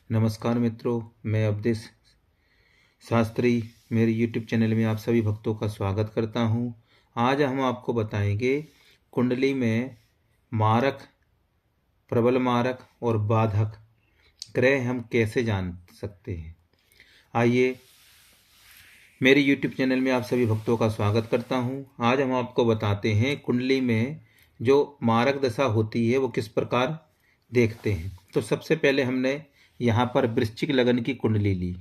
नमस्कार मित्रों, मैं अवधेश शास्त्री मेरे YouTube चैनल में आप सभी भक्तों का स्वागत करता हूं। आज हम आपको बताएंगे कुंडली में मारक, प्रबल मारक और बाधक ग्रह हम कैसे जान सकते हैं। आइए, मेरे YouTube चैनल में आप सभी भक्तों का स्वागत करता हूं। आज हम आपको बताते हैं कुंडली में जो मारक दशा होती है वो किस प्रकार देखते हैं। तो सबसे पहले हमने यहाँ पर वृश्चिक लगन की कुंडली ली।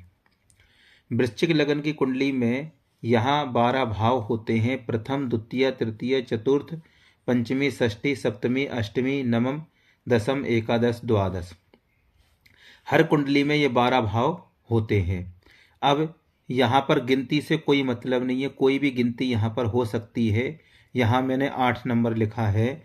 वृश्चिक लगन की कुंडली में यहाँ 12 भाव होते हैं। प्रथम, द्वितीय, तृतीय, चतुर्थ, पंचमी, षष्ठी, सप्तमी, अष्टमी, नवम, दशम, एकादश, द्वादश। हर कुंडली में ये 12 भाव होते हैं। अब यहाँ पर गिनती से कोई मतलब नहीं है, कोई भी गिनती यहाँ पर हो सकती है। यहाँ मैंने 8 नंबर लिखा है।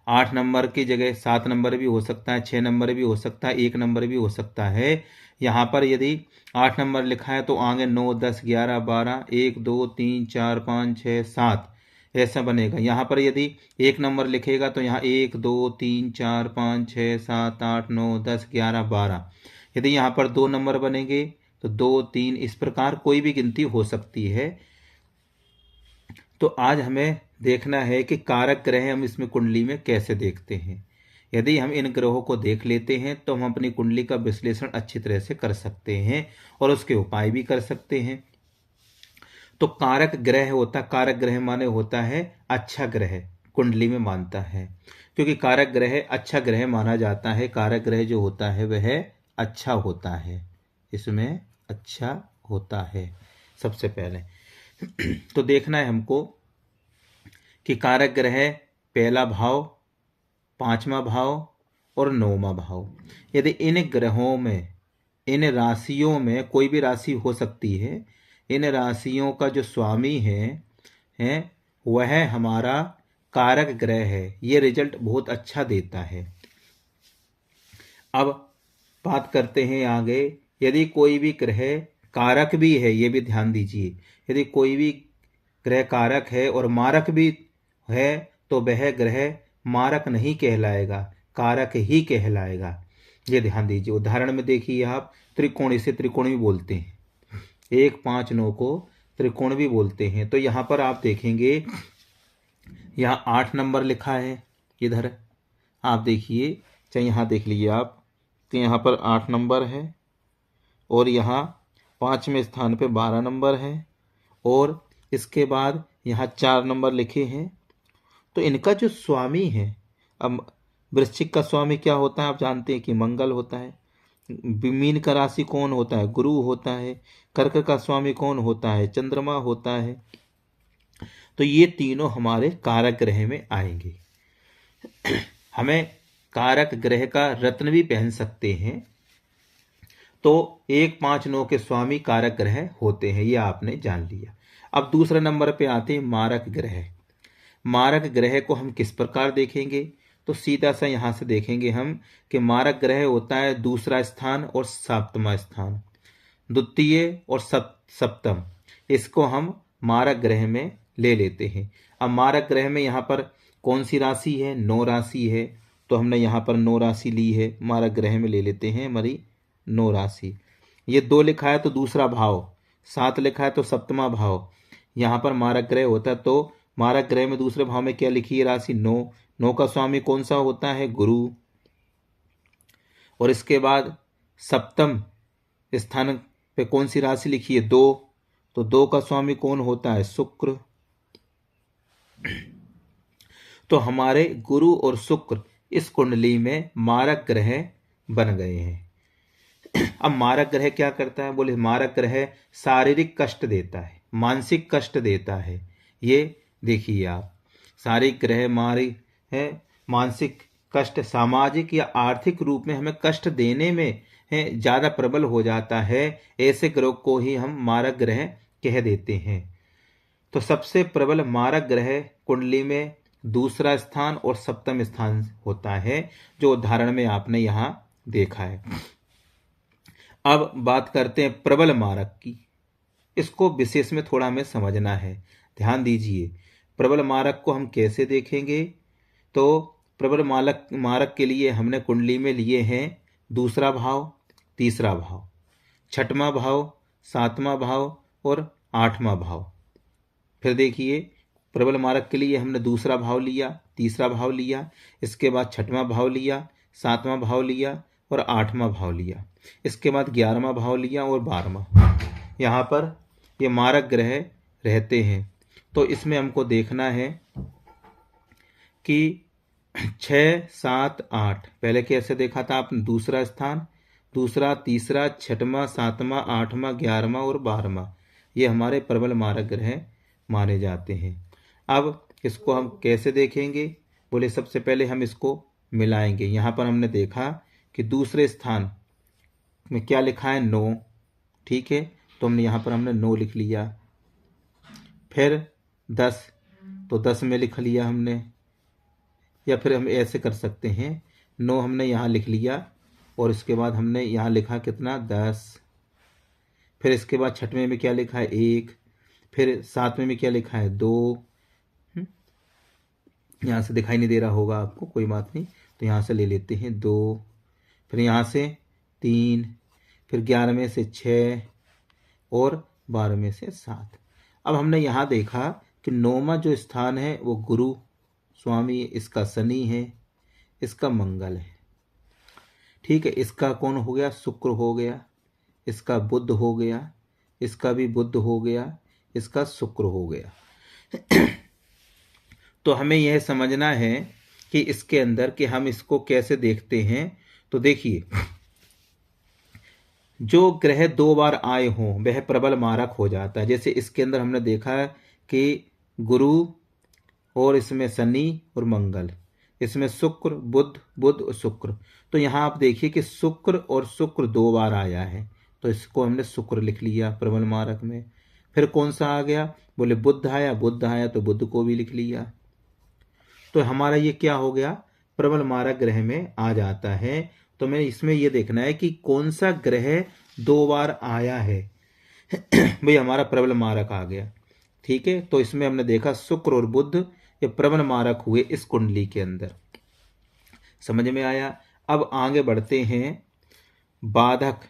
8 नंबर की जगह 7 नंबर भी हो सकता है, 6 नंबर भी हो सकता है, 1 नंबर भी हो सकता है। यहाँ पर यदि 8 नंबर लिखा है तो आगे 9, 10, 11, 12, 1, 2, 3, 4, 5, 6, 7 ऐसा बनेगा। यहाँ पर यदि 1 नंबर लिखेगा तो यहाँ 1, 2, 3, 4, 5, 6, 7, 8, 9, 10, 11, 12। यदि यहाँ पर 2 नंबर बनेंगे तो 2, 3 इस प्रकार कोई भी गिनती हो सकती है। तो आज हमें देखना है कि कारक ग्रह हम इसमें कुंडली में कैसे देखते हैं। यदि हम इन ग्रहों को देख लेते हैं तो हम अपनी कुंडली का विश्लेषण अच्छी तरह से कर सकते हैं और उसके उपाय भी कर सकते हैं। तो कारक ग्रह होता, कारक ग्रह माने होता है अच्छा ग्रह, कुंडली में मानता है, क्योंकि कारक ग्रह अच्छा ग्रह माना जाता है। कारक ग्रह जो होता है वह अच्छा होता है, इसमें अच्छा होता है। सबसे पहले तो देखना है हमको कि कारक ग्रह पहला भाव, 5वां भाव और 9वां भाव। यदि इन ग्रहों में, इन राशियों में कोई भी राशि हो सकती है, इन राशियों का जो स्वामी है वह हमारा कारक ग्रह है, ये रिजल्ट बहुत अच्छा देता है। अब बात करते हैं आगे। यदि कोई भी ग्रह कारक भी है, ये भी ध्यान दीजिए, यदि कोई भी ग्रह कारक है और मारक भी है तो वह ग्रह मारक नहीं कहलाएगा, कारक ही कहलाएगा। ये ध्यान दीजिए। उदाहरण में देखिए आप, त्रिकोण, इसे त्रिकोण भी बोलते हैं। 1, 5, 9 को त्रिकोण भी बोलते हैं। तो यहाँ पर आप देखेंगे, यहाँ 8 नंबर लिखा है। इधर आप देखिए, चाहे यहाँ देख लीजिए आप, तो यहाँ पर 8 नंबर है और यहाँ 5वें स्थान पे 12 नंबर है और इसके बाद यहाँ 4 नंबर लिखे हैं। तो इनका जो स्वामी है, अब वृश्चिक का स्वामी क्या होता है आप जानते हैं कि मंगल होता है। मीन का राशि कौन होता है? गुरु होता है। कर्क का स्वामी कौन होता है? चंद्रमा होता है। तो ये तीनों हमारे कारक ग्रह में आएंगे। हमें कारक ग्रह का रत्न भी पहन सकते हैं। तो 1, 5, 9 के स्वामी कारक ग्रह होते हैं, ये आपने जान लिया। अब दूसरे नंबर पे आते हैं मारक ग्रह। मारक ग्रह को हम किस प्रकार देखेंगे? तो सीधा सा यहाँ से देखेंगे हम कि मारक ग्रह होता है दूसरा स्थान और 7वां स्थान, द्वितीय और सप्तम, इसको हम मारक ग्रह में ले लेते हैं। अब मारक ग्रह में यहाँ पर कौन सी राशि है? 9 राशि है। तो हमने यहाँ पर 9 राशि ली है, मारक ग्रह में ले लेते हैं हमारी 9 राशि। ये 2 लिखा है तो दूसरा भाव, 7 लिखा है तो 7वां भाव यहाँ पर मारक ग्रह होता है। तो मारक ग्रह में दूसरे भाव में क्या लिखी है राशि? 9। 9 का स्वामी कौन सा होता है? गुरु। और इसके बाद सप्तम स्थान पे कौन सी राशि लिखी है? 2। तो 2 का स्वामी कौन होता है? शुक्र। तो हमारे गुरु और शुक्र इस कुंडली में मारक ग्रह बन गए हैं। अब मारक ग्रह क्या करता है? बोले मारक ग्रह शारीरिक कष्ट देता है, मानसिक कष्ट देता है। ये देखिए आप, शारीरिक ग्रह मारी है, मानसिक कष्ट, सामाजिक या आर्थिक रूप में हमें कष्ट देने में है ज़्यादा प्रबल हो जाता है। ऐसे ग्रह को ही हम मारक ग्रह कह देते हैं। तो सबसे प्रबल मारक ग्रह कुंडली में दूसरा स्थान और सप्तम स्थान होता है, जो उदाहरण में आपने यहाँ देखा है। अब बात करते हैं प्रबल मारक की। इसको विशेष में थोड़ा हमें समझना है, ध्यान दीजिए। प्रबल मारक को हम कैसे देखेंगे? तो प्रबल मारक के लिए हमने कुंडली में लिए हैं दूसरा भाव, तीसरा भाव, छठवां भाव, सातवां भाव और आठवां भाव। फिर देखिए प्रबल मारक के लिए हमने दूसरा भाव लिया, तीसरा भाव लिया, इसके बाद छठवां भाव लिया, सातवां भाव लिया और आठवां भाव लिया, इसके बाद 11वां भाव लिया और 12वां। यहाँ पर ये मारक ग्रह रहते हैं। तो इसमें हमको देखना है कि 6, 7, 8 पहले कैसे देखा था आपने, दूसरा स्थान, दूसरा, तीसरा, छठवां, सातवां, आठवां, 11वां और 12वां, ये हमारे प्रबल मारक ग्रह माने जाते हैं। अब इसको हम कैसे देखेंगे, बोले सबसे पहले हम इसको मिलाएंगे। यहाँ पर हमने देखा कि दूसरे स्थान में क्या लिखा है, 9, ठीक है, तो हमने यहाँ पर हमने 9 लिख लिया। फिर 10, तो 10 में लिख लिया हमने, या फिर हम ऐसे कर सकते हैं, 9 हमने यहाँ लिख लिया और इसके बाद हमने यहाँ लिखा कितना, 10। फिर इसके बाद छठवें में क्या लिखा है, 1। फिर सातवें में क्या लिखा है, 2। यहाँ से दिखाई नहीं दे रहा होगा आपको, कोई बात नहीं, तो यहाँ से ले लेते हैं 2। फिर यहाँ से 3, फिर 11वें से 6 और 12वें से 7। अब हमने यहाँ देखा कि 9वां जो स्थान है वो गुरु स्वामी, इसका शनि है, इसका मंगल है, ठीक है, इसका कौन हो गया, शुक्र हो गया, इसका बुध हो गया, इसका भी बुध हो गया, इसका शुक्र हो गया। तो हमें यह समझना है कि इसके अंदर कि हम इसको कैसे देखते हैं। तो देखिए जो ग्रह 2 बार आए हों वह प्रबल मारक हो जाता है। जैसे इसके अंदर हमने देखा है कि गुरु और इसमें शनि और मंगल, इसमें शुक्र, बुध, बुध और शुक्र। तो यहाँ आप देखिए कि शुक्र और शुक्र 2 बार आया है, तो इसको हमने शुक्र लिख लिया प्रबल मारक में। फिर कौन सा आ गया, बोले बुध आया, बुध आया तो बुध को भी लिख लिया। तो हमारा ये क्या हो गया, प्रबल मारक ग्रह में आ जाता है। तो मैं इसमें ये देखना है कि कौन सा ग्रह 2 बार आया है। भाई हमारा प्रबल मारक आ गया, ठीक है। तो इसमें हमने देखा शुक्र और बुध ये प्रबल मारक हुए इस कुंडली के अंदर, समझ में आया। अब आगे बढ़ते हैं, बाधक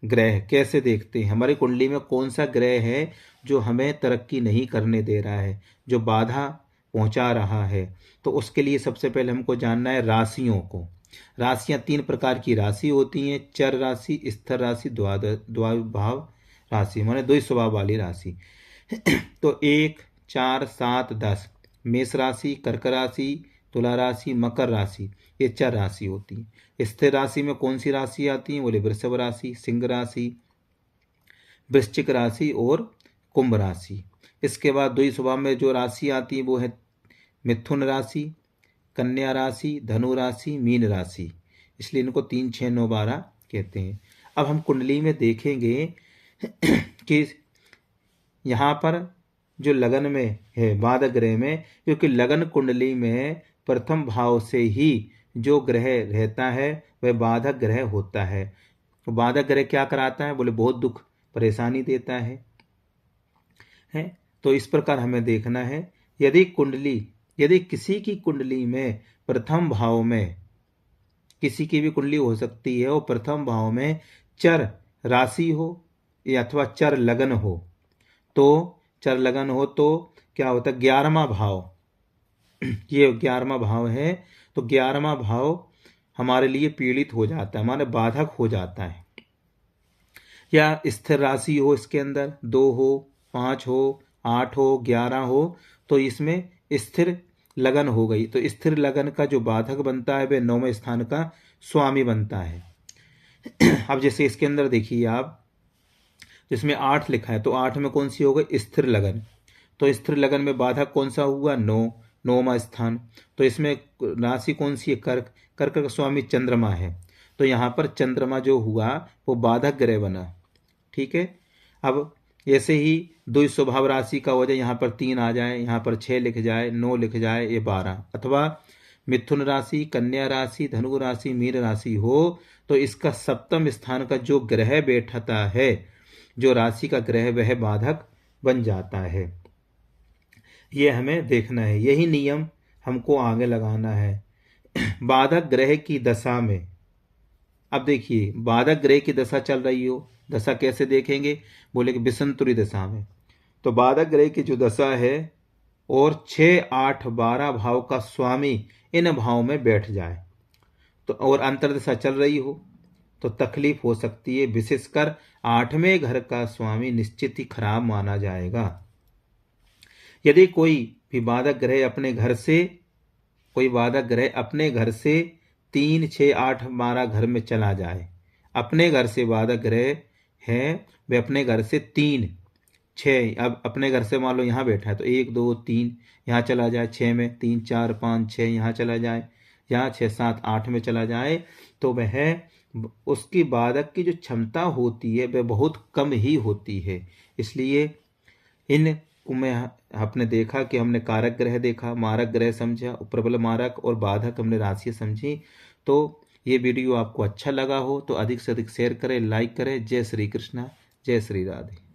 ग्रह कैसे देखते हैं। हमारी कुंडली में कौन सा ग्रह है जो हमें तरक्की नहीं करने दे रहा है, जो बाधा पहुंचा रहा है। तो उसके लिए सबसे पहले हमको जानना है राशियों को। राशियां 3 प्रकार की राशि होती हैं, चर राशि, स्थिर राशि, द्वाभाव राशि, माने 2 स्वभाव वाली राशि। तो 1, 4, 7, 10 मेष राशि, कर्क राशि, तुला राशि, मकर राशि, ये 4 राशि होती है। स्थिर राशि में कौन सी राशि आती है, बोले वृषभ राशि, सिंह राशि, वृश्चिक राशि और कुंभ राशि। इसके बाद 2 स्वभाव में जो राशि आती है वो है मिथुन राशि, कन्या राशि, धनु राशि, मीन राशि, इसलिए इनको 3, 6, 9, 12 कहते हैं। अब हम कुंडली में देखेंगे कि यहाँ पर जो लगन में है बाधक ग्रह में, क्योंकि लगन कुंडली में प्रथम भाव से ही जो ग्रह रहता है वह बाधक ग्रह होता है। तो बाधक ग्रह क्या कराता है, बोले बहुत दुख परेशानी देता है। तो इस प्रकार हमें देखना है, यदि किसी की कुंडली में प्रथम भाव में, किसी की भी कुंडली हो सकती है, वो प्रथम भाव में चर राशि हो या अथवा चर लगन हो, तो चर लगन हो तो क्या होता है, 11वां भाव, ये 11वां भाव है, तो 11वां भाव हमारे लिए पीड़ित हो जाता है, हमारे बाधक हो जाता है। या स्थिर राशि हो, इसके अंदर 2 हो, 5 हो, 8 हो, 11 हो, तो इसमें स्थिर लगन हो गई। तो स्थिर लगन का जो बाधक बनता है वह 9वें स्थान का स्वामी बनता है। अब जैसे इसके अंदर देखिए आप, जिसमें 8 लिखा है, तो 8 में कौन सी हो गई, स्थिर लगन। तो स्थिर लगन में बाधक कौन सा हुआ, 9वां स्थान। तो इसमें राशि कौन सी है, कर्क, कर्क का स्वामी चंद्रमा है। तो यहाँ पर चंद्रमा जो हुआ वो बाधक ग्रह बना, ठीक है। अब ऐसे ही 2 स्वभाव राशि का हो जाए, यहाँ पर 3 आ जाए, यहाँ पर 6 लिख जाए, 9 लिख जाए, ये 12, अथवा मिथुन राशि, कन्या राशि, धनु राशि, मीन राशि हो, तो इसका सप्तम स्थान का जो ग्रह बैठता है, जो राशि का ग्रह, वह बाधक बन जाता है। ये हमें देखना है, यही नियम हमको आगे लगाना है। बाधक ग्रह की दशा में अब देखिए बाधक ग्रह की दशा चल रही हो, दशा कैसे देखेंगे, बोले कि विषंतुरी दशा में। तो बाधक ग्रह की जो दशा है और 6, 8, 12 भाव का स्वामी इन भाव में बैठ जाए तो और अंतर्दशा चल रही हो तो तकलीफ हो सकती है। विशेषकर 8वें घर का स्वामी निश्चित ही खराब माना जाएगा। यदि कोई भी बाधक ग्रह अपने घर से, कोई बाधक ग्रह अपने घर से 3, 6, 8, 12 घर में चला जाए, अपने घर से बाधक ग्रह है, वे अपने घर से 3, 6, अब अपने घर से मान लो यहाँ बैठा है तो 1, 2, 3 यहाँ चला जाए, 6 में 3, 4, 5, 6 यहाँ चला जाए, यहाँ 6, 7, 8 में चला जाए, तो वह उसकी बाधक की जो क्षमता होती है वह बहुत कम ही होती है। इसलिए इन में आपने देखा कि हमने कारक ग्रह देखा, मारक ग्रह समझा, प्रबल मारक और बाधक हमने राशि समझी। तो ये वीडियो आपको अच्छा लगा हो तो अधिक से अधिक शेयर करें, लाइक करें। जय श्री कृष्णा, जय श्री राधे।